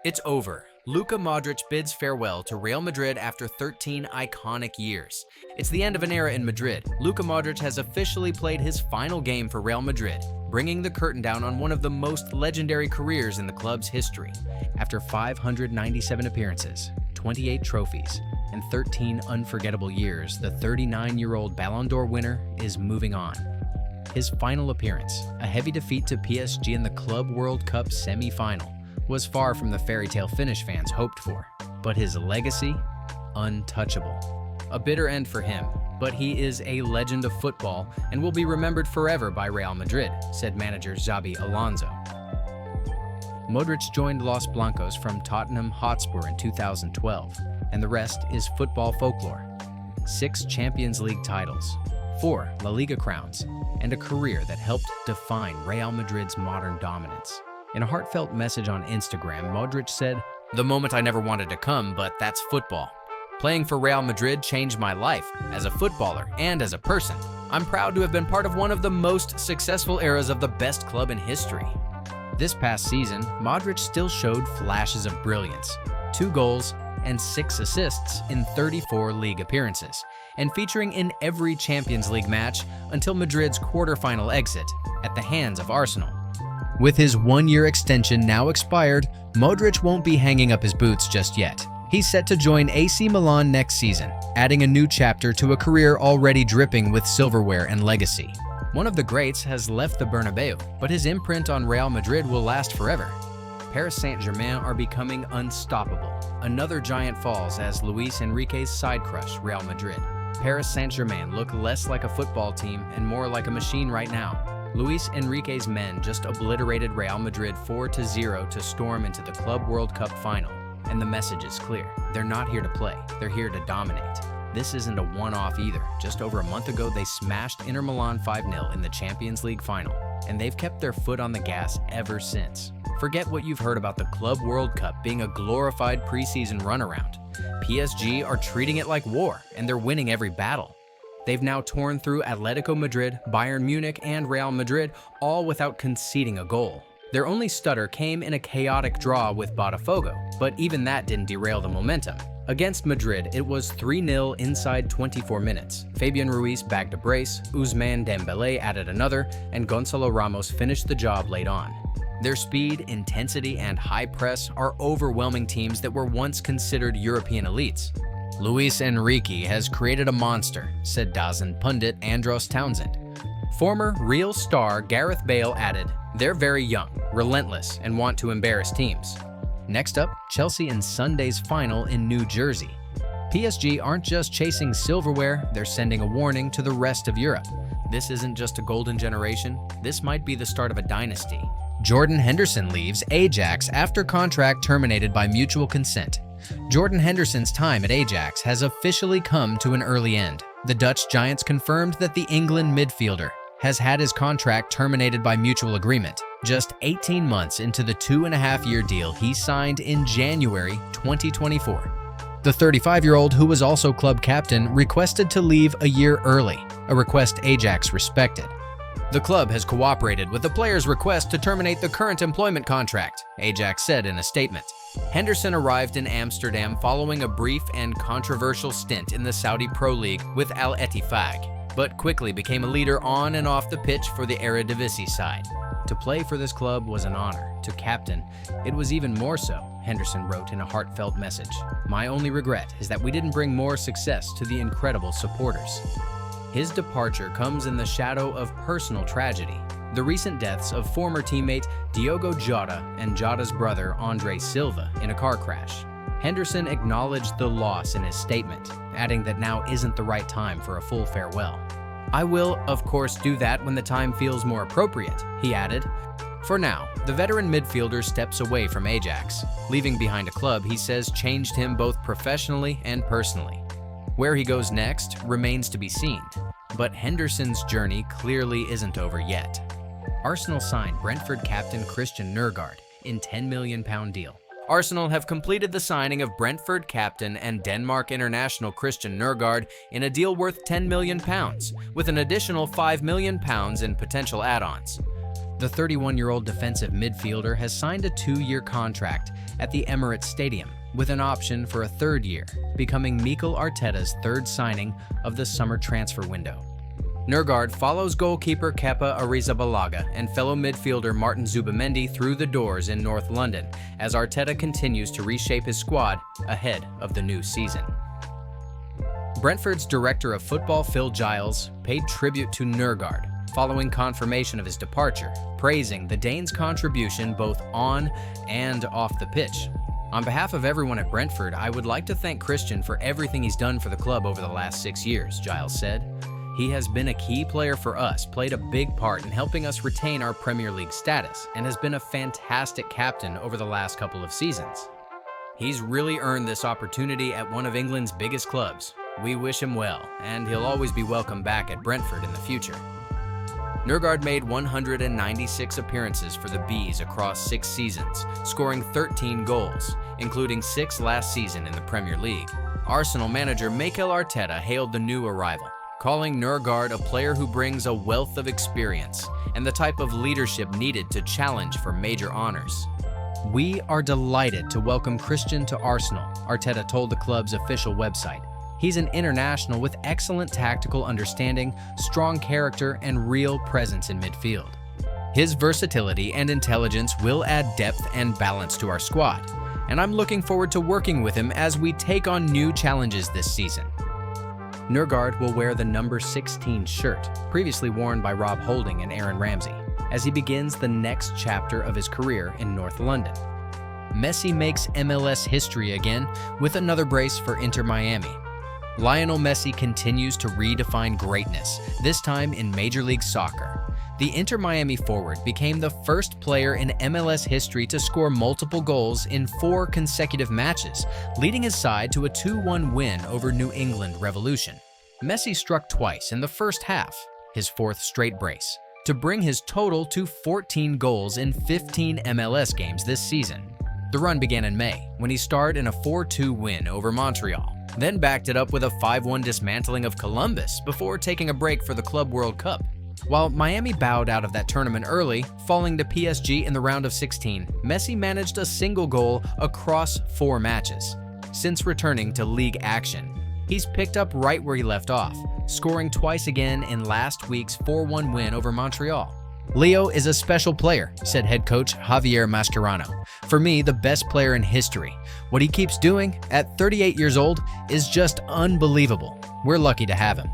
It's over. Luka Modric bids farewell to Real Madrid after 13 iconic years. It's the end of an era in Madrid. Luka Modric has officially played his final game for Real Madrid, bringing the curtain down on one of the most legendary careers in the club's history. After 597 appearances, 28 trophies, and 13 unforgettable years, the 39-year-old Ballon d'Or winner is moving on. His final appearance, a heavy defeat to PSG in the Club World Cup semi-final, was far from the fairy tale finish fans hoped for, but his legacy, untouchable. A bitter end for him, but he is a legend of football and will be remembered forever by Real Madrid, said manager Xabi Alonso. Modric joined Los Blancos from Tottenham Hotspur in 2012, and the rest is football folklore. 6 Champions League titles, 4 La Liga crowns, and a career that helped define Real Madrid's modern dominance. In a heartfelt message on Instagram, Modric said, "The moment I never wanted to come, but that's football. Playing for Real Madrid changed my life, as a footballer and as a person. I'm proud to have been part of one of the most successful eras of the best club in history." This past season, Modric still showed flashes of brilliance. 2 goals and 6 assists in 34 league appearances, and featuring in every Champions League match until Madrid's quarterfinal exit at the hands of Arsenal. With his 1-year extension now expired, Modric won't be hanging up his boots just yet. He's set to join AC Milan next season, adding a new chapter to a career already dripping with silverware and legacy. One of the greats has left the Bernabeu, but his imprint on Real Madrid will last forever. Paris Saint-Germain are becoming unstoppable. Another giant falls as Luis Enrique's side crush, Real Madrid. Paris Saint-Germain look less like a football team and more like a machine right now. Luis Enrique's men just obliterated Real Madrid 4-0 to storm into the Club World Cup final. And the message is clear. They're not here to play, they're here to dominate. This isn't a one-off either. Just over a month ago, they smashed Inter Milan 5-0 in the Champions League final, and they've kept their foot on the gas ever since. Forget what you've heard about the Club World Cup being a glorified preseason runaround. PSG are treating it like war, and they're winning every battle. They've now torn through Atletico Madrid, Bayern Munich, and Real Madrid, all without conceding a goal. Their only stutter came in a chaotic draw with Botafogo, but even that didn't derail the momentum. Against Madrid, it was 3-0 inside 24 minutes. Fabian Ruiz bagged a brace, Ousmane Dembélé added another, and Gonzalo Ramos finished the job late on. Their speed, intensity, and high press are overwhelming teams that were once considered European elites. Luis Enrique has created a monster, said DAZN pundit Andros Townsend. Former Real star Gareth Bale added, "They're very young, relentless, and want to embarrass teams." Next up, Chelsea in Sunday's final in New Jersey. PSG aren't just chasing silverware, they're sending a warning to the rest of Europe. This isn't just a golden generation, this might be the start of a dynasty. Jordan Henderson leaves Ajax after contract terminated by mutual consent. Jordan Henderson's time at Ajax has officially come to an early end. The Dutch Giants confirmed that the England midfielder has had his contract terminated by mutual agreement, just 18 months into the 2.5-year deal he signed in January 2024. The 35-year-old, who was also club captain, requested to leave a year early, a request Ajax respected. The club has cooperated with the player's request to terminate the current employment contract, Ajax said in a statement. Henderson arrived in Amsterdam following a brief and controversial stint in the Saudi Pro League with Al Ettifaq, but quickly became a leader on and off the pitch for the Eredivisie side. To play for this club was an honor. To captain, it was even more so, Henderson wrote in a heartfelt message. "My only regret is that we didn't bring more success to the incredible supporters." His departure comes in the shadow of personal tragedy. The recent deaths of former teammate Diogo Jota and Jota's brother Andre Silva in a car crash. Henderson acknowledged the loss in his statement, adding that now isn't the right time for a full farewell. "I will, of course, do that when the time feels more appropriate," he added. For now, the veteran midfielder steps away from Ajax, leaving behind a club he says changed him both professionally and personally. Where he goes next remains to be seen, but Henderson's journey clearly isn't over yet. Arsenal signed Brentford captain Christian Nørgaard in £10 million deal. Arsenal have completed the signing of Brentford captain and Denmark international Christian Nørgaard in a deal worth £10 million, with an additional £5 million in potential add-ons. The 31-year-old defensive midfielder has signed a 2-year contract at the Emirates Stadium with an option for a 3rd year, becoming Mikel Arteta's 3rd signing of the summer transfer window. Nørgaard follows goalkeeper Kepa Arrizabalaga and fellow midfielder Martin Zubimendi through the doors in North London as Arteta continues to reshape his squad ahead of the new season. Brentford's director of football Phil Giles paid tribute to Nørgaard following confirmation of his departure, praising the Dane's contribution both on and off the pitch. On behalf of everyone at Brentford, I would like to thank Christian for everything he's done for the club over the last 6 years, Giles said. He has been a key player for us, played a big part in helping us retain our Premier League status, and has been a fantastic captain over the last couple of seasons. He's really earned this opportunity at one of England's biggest clubs. We wish him well, and he'll always be welcome back at Brentford in the future. Nørgaard made 196 appearances for the Bees across 6 seasons, scoring 13 goals, including 6 last season in the Premier League. Arsenal manager Mikel Arteta hailed the new arrival, calling Nørgaard a player who brings a wealth of experience and the type of leadership needed to challenge for major honors. "We are delighted to welcome Christian to Arsenal," Arteta told the club's official website. "He's an international with excellent tactical understanding, strong character, and real presence in midfield. His versatility and intelligence will add depth and balance to our squad, and I'm looking forward to working with him as we take on new challenges this season." Nørgaard will wear the number 16 shirt, previously worn by Rob Holding and Aaron Ramsey, as he begins the next chapter of his career in North London. Messi makes MLS history again with another brace for Inter Miami. Lionel Messi continues to redefine greatness, this time in Major League Soccer. The Inter Miami forward became the first player in MLS history to score multiple goals in 4 consecutive matches, leading his side to a 2-1 win over New England Revolution. Messi struck twice in the first half, his 4th straight brace, to bring his total to 14 goals in 15 MLS games this season. The run began in May, when he starred in a 4-2 win over Montreal, then backed it up with a 5-1 dismantling of Columbus before taking a break for the Club World Cup. While Miami bowed out of that tournament early, falling to PSG in the round of 16, Messi managed a single goal across 4 matches. Since returning to league action, he's picked up right where he left off, scoring twice again in last week's 4-1 win over Montreal. "Leo is a special player," said head coach Javier Mascherano. "For me, the best player in history. What he keeps doing at 38 years old is just unbelievable. We're lucky to have him."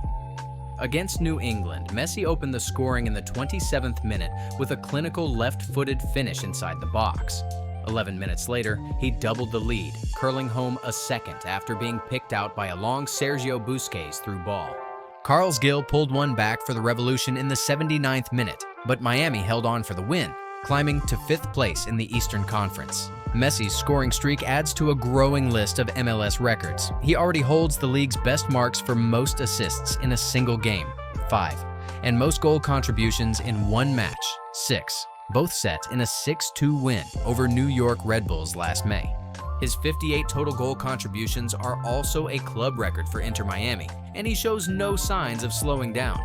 Against New England, Messi opened the scoring in the 27th minute with a clinical left-footed finish inside the box. 11 minutes later, he doubled the lead, curling home a second after being picked out by a long Sergio Busquets through ball. Carles Gil pulled one back for the Revolution in the 79th minute, but Miami held on for the win, climbing to 5th place in the Eastern Conference. Messi's scoring streak adds to a growing list of MLS records. He already holds the league's best marks for most assists in a single game, 5, and most goal contributions in one match, 6, both set in a 6-2 win over New York Red Bulls last May. His 58 total goal contributions are also a club record for Inter Miami, and he shows no signs of slowing down.